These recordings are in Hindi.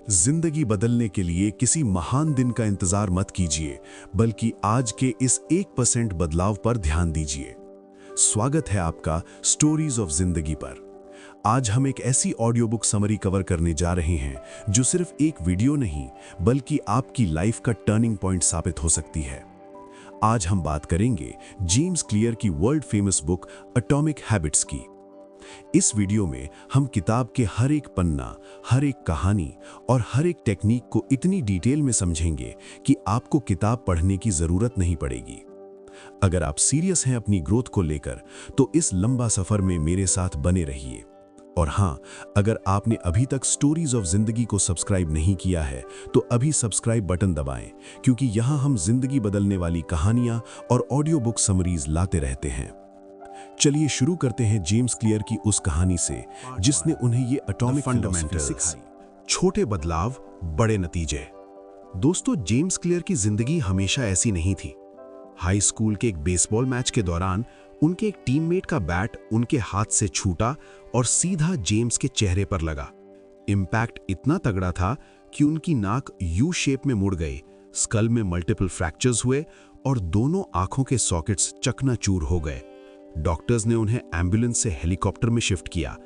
जिंदगी बदलने के लिए किसी महान दिन का इंतजार मत कीजिए, बल्कि आज के इस 1% बदलाव पर ध्यान दीजिए। स्वागत है आपका स्टोरीज ऑफ जिंदगी पर। आज हम एक ऐसी ऑडियो बुक समरी कवर करने जा रहे हैं जो सिर्फ एक वीडियो नहीं, बल्कि आपकी लाइफ का टर्निंग पॉइंट साबित हो सकती है। आज हम बात करेंगे जेम्स क्लियर की world famous book atomic habits की। इस वीडियो में हम किताब के हर एक पन्ना, हर एक कहानी और हर एक टेक्निक को इतनी डिटेल में समझेंगे कि आपको किताब पढ़ने की जरूरत नहीं पड़ेगी। अगर आप सीरियस हैं अपनी ग्रोथ को लेकर, तो इस लंबा सफर में मेरे साथ बने रहिए। और हाँ, अगर आपने अभी तक स्टोरीज ऑफ जिंदगी को सब्सक्राइब नहीं किया है, तो अभी सब्सक्राइब बटन दबाएं, क्योंकि यहाँ हम जिंदगी बदलने वाली कहानियां और ऑडियो बुक समरीज लाते रहते हैं। चलिए शुरू करते हैं जेम्स क्लियर की उस कहानी से जिसने उन्हें ये एटॉमिक फंडामेंटल्स सिखाई। छोटे बदलाव, बड़े नतीजे। दोस्तों, जेम्स क्लियर की जिंदगी हमेशा ऐसी नहीं थी। हाई स्कूल के एक बेसबॉल मैच के दौरान उनके एक टीममेट का बैट उनके हाथ से छूटा और सीधा जेम्स के चेहरे पर लगा। इम्पैक्ट इतना तगड़ा था कि उनकी नाक यू शेप में मुड़ गई, स्कल में मल्टीपल फ्रैक्चर्स हुए और दोनों आंखों के सॉकेट्स चकनाचूर हो गए। डॉक्टर्स ने उन्हें एम्बुलेंस से हेलीकॉप्टर में शिफ्ट किया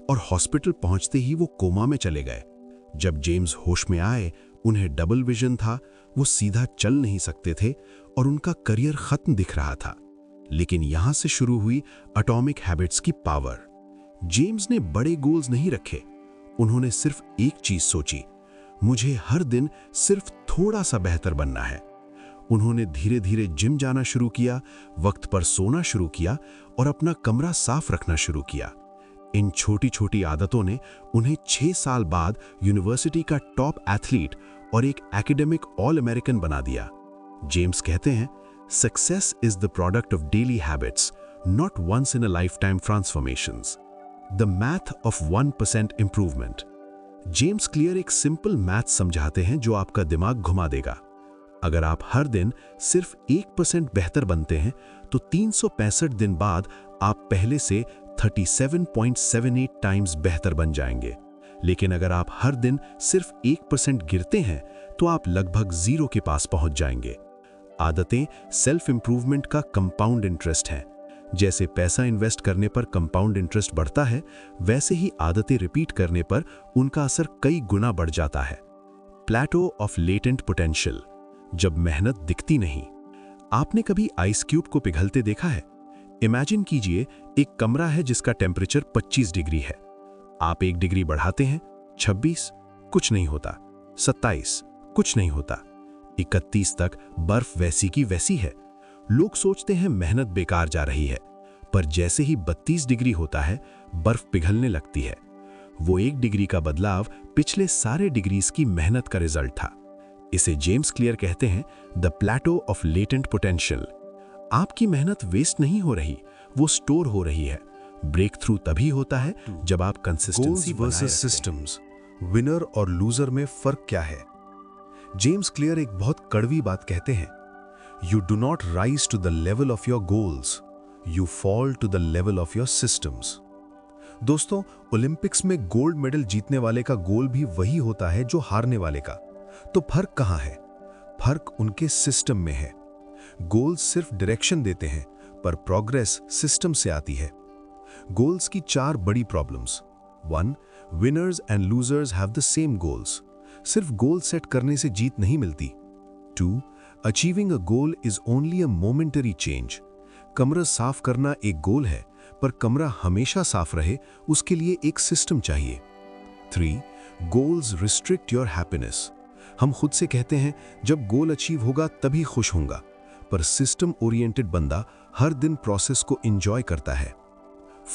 और हॉस्पिटल पहुंचते ही वो कोमा में चले गए। जब जेम्स होश में आए, उन्हें डबल विजन था, वो सीधा चल नहीं सकते थे और उनका करियर खत्म दिख रहा था। लेकिन यहां से शुरू हुई एटॉमिक हैबिट्स की पावर। जेम्स ने बड़े गोल्स नहीं रखे, उन्होंने सिर्फ एक चीज सोची, मुझे हर दिन सिर्फ थोड़ा सा बेहतर बनना है। उन्होंने धीरे धीरे जिम जाना शुरू किया, वक्त पर सोना शुरू किया और अपना कमरा साफ रखना शुरू किया। इन छोटी छोटी आदतों ने उन्हें 6 साल बाद यूनिवर्सिटी का टॉप एथलीट और एक एकेडमिक ऑल अमेरिकन बना दिया। जेम्स कहते हैं, success is the product of daily habits, not once in a lifetime transformations. The math of 1% improvement. James Clear एक सिंपल मैथ समझाते हैं जो आपका दिमाग घुमा देगा। अगर आप हर दिन सिर्फ 1% बेहतर बनते हैं, तो 365 दिन बाद आप पहले से 37.78 टाइम्स बेहतर बन जाएंगे। लेकिन अगर आप हर दिन सिर्फ 1% गिरते हैं, तो आप लगभग 0 के पास पहुंच जाएंगे। आदतें सेल्फ इंप्रूवमेंट का कंपाउंड इंटरेस्ट हैं। जैसे पैसा इन्वेस्ट करने पर कंपाउंड इंटरेस्ट बढ़ता है, वैसे ही आदतें रिपीट करने पर उनका असर कई गुना बढ़ जाता है। प्लेटो ऑफ लेटेंट पोटेंशियल। जब मेहनत दिखती नहीं। आपने कभी आइस क्यूब को पिघलते देखा है? इमेजिन कीजिए, एक कमरा है जिसका टेम्परेचर 25 डिग्री है। आप 1 डिग्री बढ़ाते हैं, 26, कुछ नहीं होता। 27, कुछ नहीं होता। 31 तक बर्फ वैसी की वैसी है। लोग सोचते हैं मेहनत बेकार जा रही है, पर जैसे ही 32 डिग्री होता है, बर्फ पिघलने लगती है। वो 1 डिग्री का बदलाव पिछले सारे डिग्रीज की मेहनत का रिजल्ट था। इसे जेम्स क्लियर कहते हैं the plateau of latent potential. आपकी मेहनत वेस्ट नहीं हो रही, वो स्टोर हो रही है। ब्रेक थ्रू तभी होता है जब आप कंसिस्टेंसी वर्सेस सिस्टम्स, विनर और लूजर में फर्क क्या है? जेम्स क्लियर एक बहुत कड़वी बात कहते हैं, you do not rise to the level of your goals, you fall to the level of your systems. दोस्तों, ओलंपिक्स में गोल्ड मेडल जीतने वाले का गोल भी वही होता है जो हारने वाले का। तो फर्क कहां है? फर्क उनके सिस्टम में है। गोल्स सिर्फ डायरेक्शन देते हैं, पर प्रोग्रेस सिस्टम से आती है। गोल्स की 4 बड़ी problems. 1. Winners and losers have the same goals. सिर्फ गोल सेट करने से जीत नहीं मिलती। 2. Achieving a goal is only a momentary change. कमरा साफ करना एक गोल है, पर कमरा हमेशा साफ रहे उसके लिए एक सिस्टम चाहिए। 3. Goals restrict your happiness. हम खुद से कहते हैं जब गोल अचीव होगा तभी खुश होऊंगा, पर सिस्टम ओरिएंटेड बंदा हर दिन प्रोसेस को एंजॉय करता है।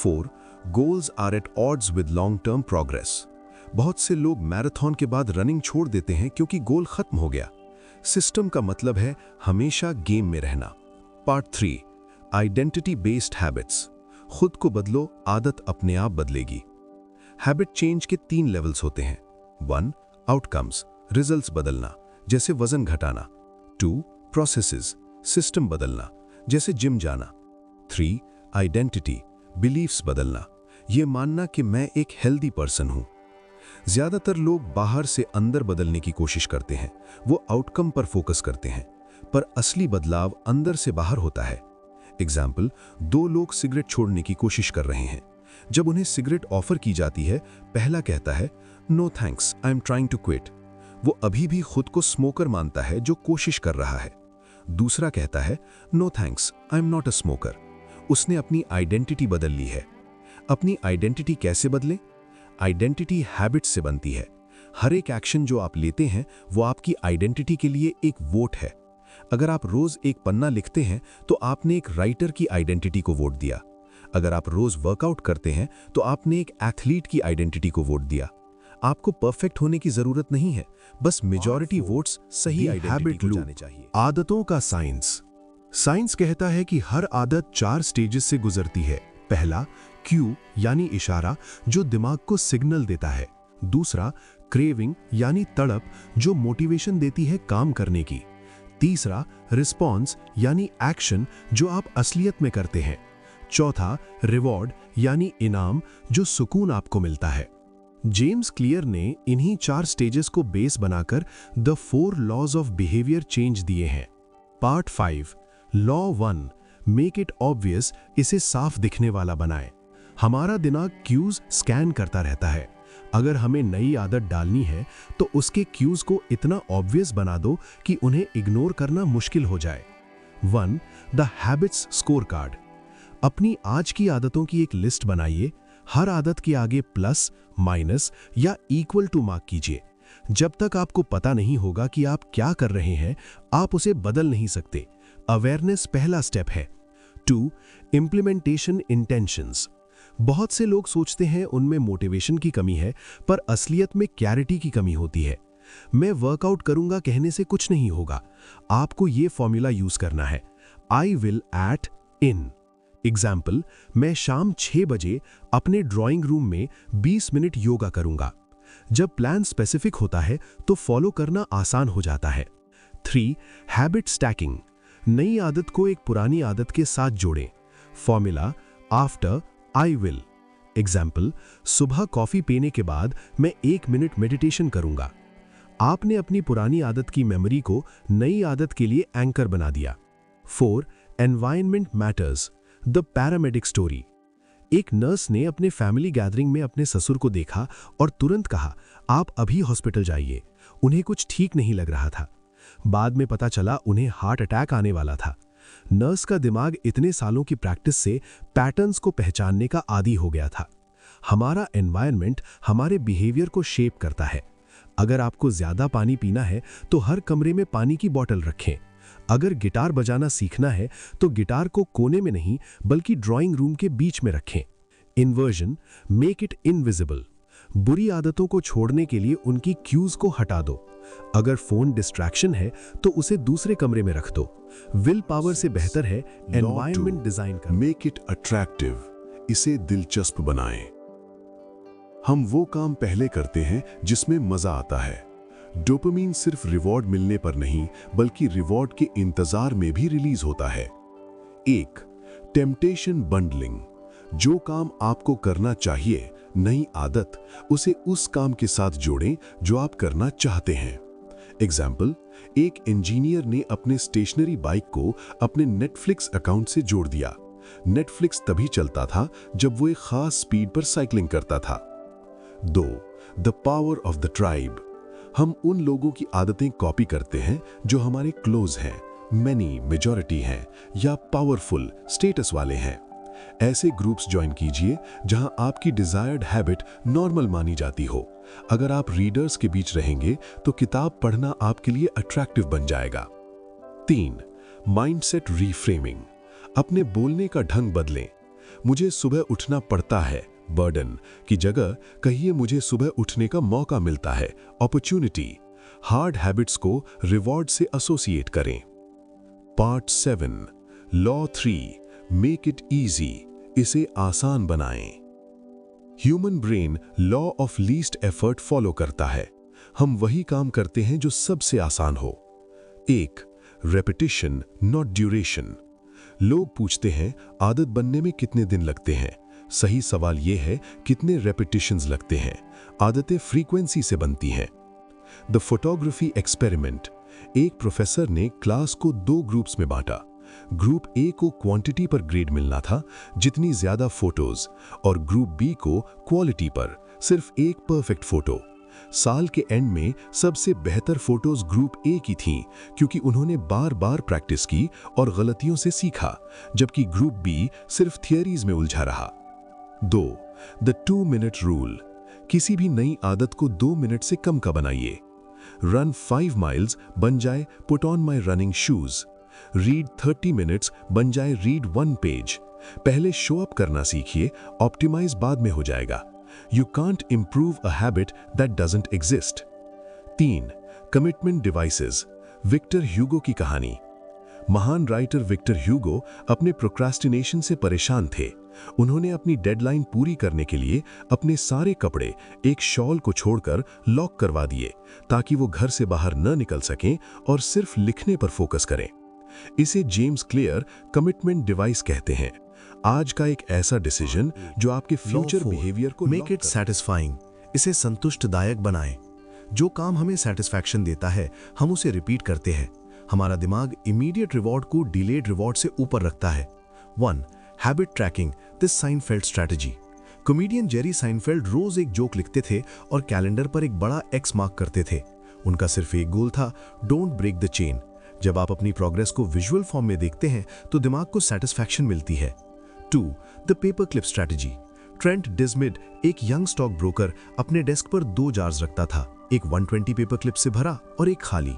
4. Goals are at odds with long term progress. बहुत से लोग मैराथन के बाद रनिंग छोड़ देते हैं क्योंकि गोल खत्म हो गया। सिस्टम का मतलब है हमेशा गेम में रहना। Part 3, identity based habits. खुद को बदलो, आदत अपने आप बदलेगी। हैबिट चेंज के 3 लेवल्स होते हैं। 1. आउटकम्स, रिजल्ट्स बदलना, जैसे वजन घटाना। 2. प्रोसेसेस, सिस्टम बदलना, जैसे जिम जाना। 3. आइडेंटिटी, बिलीफ्स बदलना, ये मानना कि मैं एक हेल्दी पर्सन हूं। ज्यादातर लोग बाहर से अंदर बदलने की कोशिश करते हैं, वो आउटकम पर फोकस करते हैं, पर असली बदलाव अंदर से बाहर होता है। एग्जाम्पल, 2 लोग सिगरेट छोड़ने की कोशिश कर रहे हैं। जब उन्हें सिगरेट ऑफर की जाती है, पहला कहता है, no thanks, I am trying to quit. वो अभी भी खुद को स्मोकर मानता है जो कोशिश कर रहा है। दूसरा कहता है, no thanks, I am not a smoker. उसने अपनी आइडेंटिटी बदल ली है। अपनी आइडेंटिटी कैसे बदलें? आइडेंटिटी हैबिट से बनती है। हर एक एक्शन जो आप लेते हैं वो आपकी आइडेंटिटी के लिए एक वोट है। अगर आप रोज एक पन्ना लिखते हैं तो आपने एक राइटर की आइडेंटिटी को वोट दिया। अगर आप रोज वर्कआउट करते हैं तो आपने एक एथलीट की आइडेंटिटी को वोट दिया। आपको परफेक्ट होने की जरूरत नहीं है, बस मेजॉरिटी वोट्स सही आइडेंटिटी को जाने चाहिए। आदतों का साइंस। साइंस कहता है कि हर आदत 4 स्टेजेस से गुजरती है। पहला, क्यू यानी इशारा, जो दिमाग को सिग्नल देता है। दूसरा, क्रेविंग यानी तड़प, जो मोटिवेशन देती है काम करने की। तीसरा, रिस्पॉन्स यानी एक्शन, जो आप असलियत में करते हैं। चौथा, रिवॉर्ड यानी इनाम, जो सुकून आपको मिलता है। जेम्स क्लियर ने इन्हीं 4 स्टेजेस को बेस बनाकर the 4 laws of behaviour change दिए हैं। Part 5, law 1, make it obvious, इसे साफ दिखने वाला बनाएं। हमारा दिमाग क्यूज स्कैन करता रहता है। अगर हमें नई आदत डालनी है तो उसके क्यूज को इतना ऑब्वियस बना दो कि उन्हें इग्नोर करना मुश्किल हो जाए। 1, द हैबिट्स स्कोर कार्ड। अपनी आज की आदतों की एक लिस्ट बनाइए। हर आदत के आगे प्लस, माइनस या इक्वल टू मार्क कीजिए। जब तक आपको पता नहीं होगा कि आप क्या कर रहे हैं, आप उसे बदल नहीं सकते। अवेयरनेस पहला स्टेप है। 2, इम्प्लीमेंटेशन इंटेंशंस। बहुत से लोग सोचते हैं उनमें मोटिवेशन की कमी है, पर असलियत में क्लैरिटी की कमी होती है। मैं वर्कआउट करूंगा कहने से कुछ नहीं होगा। आपको यह फॉर्मूला यूज करना है, I will at in. Example, मैं शाम 6 बजे अपने ड्राइंग रूम में 20 मिनट योगा करूंगा। जब प्लान स्पेसिफिक होता है तो फॉलो करना आसान हो जाता है। 3, हैबिट स्टैकिंग। नई आदत को एक पुरानी आदत के साथ जोड़ें। Formula, after I will. Example, सुबह कॉफी पीने के बाद मैं 1 मिनट मेडिटेशन करूंगा। आपने अपनी पुरानी आदत की मेमोरी को नई आदत के लिए एंकर बना दिया। 4, environment matters, the paramedic story. एक नर्स ने अपने फैमिली गैदरिंग में अपने ससुर को देखा और तुरंत कहा, आप अभी हॉस्पिटल जाइए। उन्हें कुछ ठीक नहीं लग रहा था। बाद में पता चला उन्हें हार्ट अटैक आने वाला था। नर्स का दिमाग इतने सालों की प्रैक्टिस से पैटर्न्स को पहचानने का आदी हो गया था। हमारा एनवायरनमेंट हमारे बिहेवियर को शेप करता है। अगर आपको ज्यादा पानी पीना है तो हर कमरे में पानी की बोतल रखें। अगर गिटार बजाना सीखना है तो गिटार को कोने में नहीं बल्कि ड्राइंग रूम के बीच में रखें। Inversion, make it invisible. बुरी आदतों को छोड़ने के लिए उनकी क्यूज को हटा दो। अगर फोन डिस्ट्रैक्शन है तो उसे दूसरे कमरे में रख दो। विल पावर से बेहतर है एनवायरनमेंट डिजाइन करना। मेक इट अट्रैक्टिव, इसे दिलचस्प बनाएं। हम वो काम पहले करते हैं जिसमें मजा आता है। डोपामिन सिर्फ रिवॉर्ड मिलने पर नहीं बल्कि रिवॉर्ड के इंतजार में भी रिलीज होता है। 1, टेम्पटेशन बंडलिंग। जो काम आपको करना चाहिए, नई आदत, उसे उस काम के साथ जोड़ें जो आप करना चाहते हैं। एग्जाम्पल, एक इंजीनियर ने अपने स्टेशनरी बाइक को अपने नेटफ्लिक्स अकाउंट से जोड़ दिया। नेटफ्लिक्स तभी चलता था जब वो एक खास स्पीड पर साइकिलिंग करता था। 2, the power of the tribe. हम उन लोगों की आदतें कॉपी करते हैं जो हमारे क्लोज हैं, मैनी मेजॉरिटी हैं या पावरफुल स्टेटस वाले हैं। ऐसे ग्रुप्स ज्वाइन कीजिए जहां आपकी डिजायर्ड हैबिट नॉर्मल मानी जाती हो। अगर आप रीडर्स के बीच रहेंगे तो किताब पढ़ना आपके लिए अट्रैक्टिव बन जाएगा। 3, माइंडसेट रीफ्रेमिंग। अपने बोलने का ढंग बदलें। मुझे सुबह उठना पड़ता है, बर्डन की जगह कहिए मुझे सुबह उठने का मौका मिलता है, अपॉर्चुनिटी। हार्ड हैबिट्स को रिवॉर्ड से एसोसिएट करें। Part 7, law 3, make it easy, इसे आसान बनाएं। Human brain law of least effort follow करता है। हम वही काम करते हैं जो सबसे आसान हो। 1, रेपिटिशन नॉट ड्यूरेशन। लोग पूछते हैं आदत बनने में कितने दिन लगते हैं। सही सवाल यह है कितने रेपिटेशंस लगते हैं। आदतें फ्रीक्वेंसी से बनती हैं। The photography experiment. एक प्रोफेसर ने क्लास को 2 ग्रुप्स में बांटा। ग्रुप ए को क्वांटिटी पर ग्रेड मिलना था, जितनी ज्यादा फोटोज, और ग्रुप बी को क्वालिटी पर, सिर्फ एक परफेक्ट फोटो। साल के एंड में सबसे बेहतर फोटोज ग्रुप ए की थीं, क्योंकि उन्होंने बार बार प्रैक्टिस की और गलतियों से सीखा, जबकि ग्रुप बी सिर्फ थियरीज में उलझा रहा। 2. The 2 minute rule. किसी भी नई आदत को 2 मिनट से कम का बनाइए। रन 5 माइल्स बन जाए put on my running shoes. Read 30 minutes बन जाए रीड 1 पेज। पहले शो अप करना सीखिए, ऑप्टिमाइज बाद में हो जाएगा। You can't improve a habit that doesn't exist. 3. Commitment devices. Victor Hugo की कहानी। महान राइटर विक्टर ह्यूगो अपने प्रोक्रास्टिनेशन से परेशान थे। उन्होंने अपनी डेडलाइन पूरी करने के लिए अपने सारे कपड़े एक शॉल को छोड़कर लॉक करवा दिए, ताकि वो घर से बाहर न निकल सकें और सिर्फ लिखने पर फोकस करें। इसे जेम्स क्लियर कमिटमेंट डिवाइस कहते हैं। आज का एक ऐसा डिसीजन जो आपके फ्यूचर बिहेवियर को मेक इट सेटिस्फाइंग। इसे संतुष्टदायक बनाएं। जो काम हमें सेटिस्फैक्शन देता है, हम उसे रिपीट करते हैं। हमारा दिमाग इमीडिएट रिवॉर्ड को डिलेड रिवॉर्ड से ऊपर रखता है। 1. Habit tracking, this Seinfeld strategy. Comedian Jerry Seinfeld रोज एक जोक लिखते थे और कैलेंडर पर एक बड़ा एक्स मार्क करते थे। उनका सिर्फ एक गोल था, डोंट ब्रेक द चेन। जब आप अपनी प्रोग्रेस को विजुअल फॉर्म में देखते हैं तो दिमाग को सेटिस्फैक्शन मिलती है। 2. The paper clip strategy. Trent Dyrsmid, एक यंग स्टॉक ब्रोकर, अपने डेस्क पर 2 जार्स रखता था, एक 120 पेपर क्लिप से भरा और एक खाली।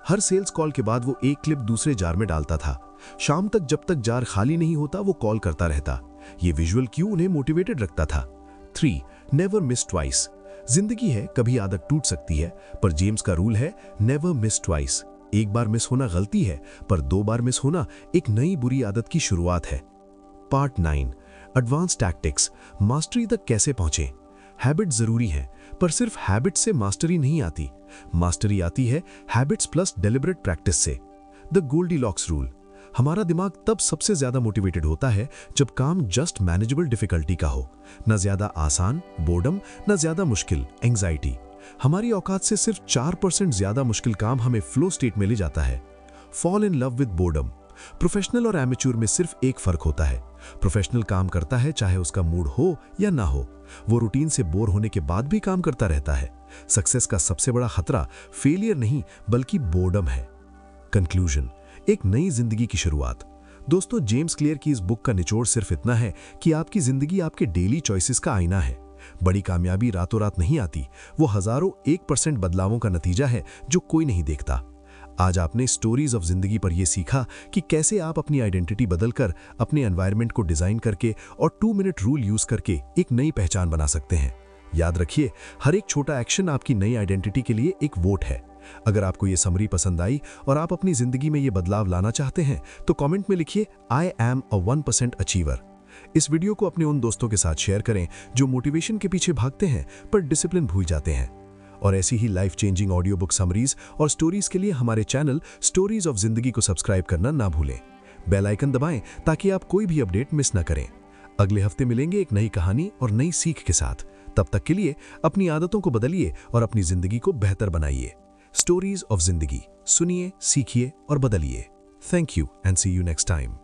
हर सेल्स कॉल के बाद वो एक क्लिप दूसरे जार में डालता था। शाम तक जब तक जार खाली नहीं होता वो कॉल करता रहता। ये विजुअल क्यू उन्हें मोटिवेटेड रखता था। 3. Never miss twice. जिंदगी है, कभी आदत टूट सकती है, पर जेम्स का रूल है नेवर मिस ट्वाइस। एक बार मिस होना गलती है, पर 2 बार मिस होना एक नई बुरी आदत की शुरुआत है। Part 9, advance tactics. मास्टरी तक कैसे पहुंचें। हैबिट जरूरी है, पर सिर्फ हैबिट से मास्टरी नहीं आती। मास्टरी आती है हैबिट्स प्लस डेलिबरेट प्रैक्टिस से। The Goldilocks rule. हमारा दिमाग तब सबसे ज्यादा मोटिवेटेड होता है जब काम जस्ट मैनेजेबल डिफिकल्टी का हो, न ज्यादा आसान बोर्डम, न ज्यादा मुश्किल एंजाइटी। हमारी औकात से सिर्फ 4% ज्यादा मुश्किल काम हमें फ्लो स्टेट में ले जाता है। Fall in love with boredom. Professional और एमेच्योर में सिर्फ एक फर्क होता है। प्रोफेशनल काम करता है चाहे उसका मूड हो या ना हो। वो रूटीन से बोर होने के बाद भी काम करता रहता है। सक्सेस का सबसे बड़ा खतरा फेलियर नहीं बल्कि बोर्डम है। कंक्लूजन, एक नई जिंदगी की शुरुआत। दोस्तों, जेम्स क्लियर की इस बुक का निचोड़ सिर्फ इतना है कि आपकी जिंदगी आपके डेली चॉइसेस का आईना है। बड़ी कामयाबी रातों रात नहीं आती, वो हजारों 1% बदलावों का नतीजा है जो कोई नहीं देखता। आज आपने स्टोरीज ऑफ जिंदगी पर यह सीखा कि कैसे आप अपनी आइडेंटिटी बदलकर, अपने एनवायरनमेंट को डिजाइन करके और 2 मिनट रूल यूज करके एक नई पहचान बना सकते हैं। याद रखिए, हर एक छोटा एक्शन आपकी नई आइडेंटिटी के लिए एक वोट है। अगर आपको ये समरी पसंद आई और आप अपनी जिंदगी में ये बदलाव लाना चाहते हैं तो कमेंट में लिखिए आई एम अ 1% अचीवर। इस वीडियो को अपने उन दोस्तों के साथ शेयर करें जो मोटिवेशन के पीछे भागते हैं पर डिसिप्लिन भूल जाते हैं। और ऐसी ही life changing audio book summaries और स्टोरीज के लिए हमारे चैनल स्टोरीज ऑफ जिंदगी को सब्सक्राइब करना ना भूलें। बेल आइकन दबाएं ताकि आप कोई भी अपडेट मिस न करें। अगले हफ्ते मिलेंगे एक नई कहानी और नई सीख के साथ। तब तक के लिए अपनी आदतों को बदलिए और अपनी जिंदगी को बेहतर बनाइए। स्टोरीज ऑफ जिंदगी सुनिए, सीखिए और बदलिए। Thank you and see you next time.